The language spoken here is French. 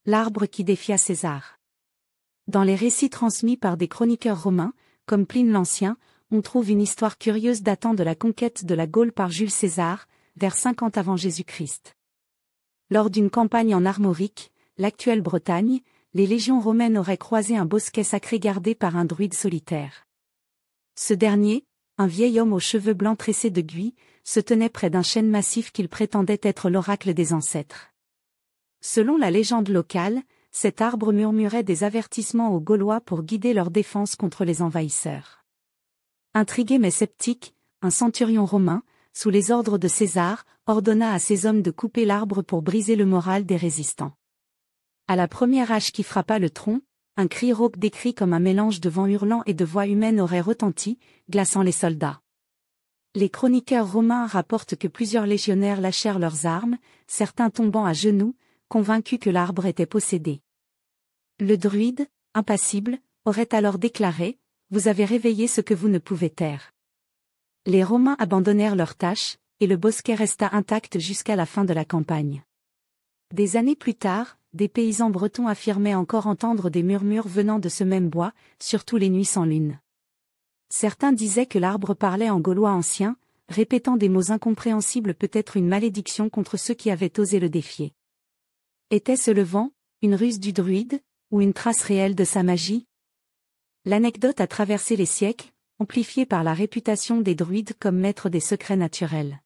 l'arbre qui défia César. Dans les récits transmis par des chroniqueurs romains, comme Pline l'Ancien, on trouve une histoire curieuse datant de la conquête de la Gaule par Jules César, vers 50 avant Jésus-Christ. Lors d'une campagne en Armorique, l'actuelle Bretagne, les légions romaines auraient croisé un bosquet sacré gardé par un druide solitaire. Ce dernier, un vieil homme aux cheveux blancs tressés de buis, se tenait près d'un chêne massif qu'il prétendait être l'oracle des ancêtres. Selon la légende locale, cet arbre murmurait des avertissements aux Gaulois pour guider leur défense contre les envahisseurs. Intrigué mais sceptique, un centurion romain, sous les ordres de César, ordonna à ses hommes de couper l'arbre pour briser le moral des résistants. À la première hache qui frappa le tronc, un cri rauque décrit comme un mélange de vent hurlant et de voix humaines aurait retenti, glaçant les soldats. Les chroniqueurs romains rapportent que plusieurs légionnaires lâchèrent leurs armes, certains tombant à genoux, convaincus que l'arbre était possédé. Le druide, impassible, aurait alors déclaré « Vous avez réveillé ce que vous ne pouvez taire ». Les Romains abandonnèrent leurs tâches, et le bosquet resta intact jusqu'à la fin de la campagne. Des années plus tard, des paysans bretons affirmaient encore entendre des murmures venant de ce même bois, surtout les nuits sans lune. Certains disaient que l'arbre parlait en gaulois ancien, répétant des mots incompréhensibles, peut-être une malédiction contre ceux qui avaient osé le défier. Était-ce le vent, une ruse du druide, ou une trace réelle de sa magie? L'anecdote a traversé les siècles, amplifiée par la réputation des druides comme maîtres des secrets naturels.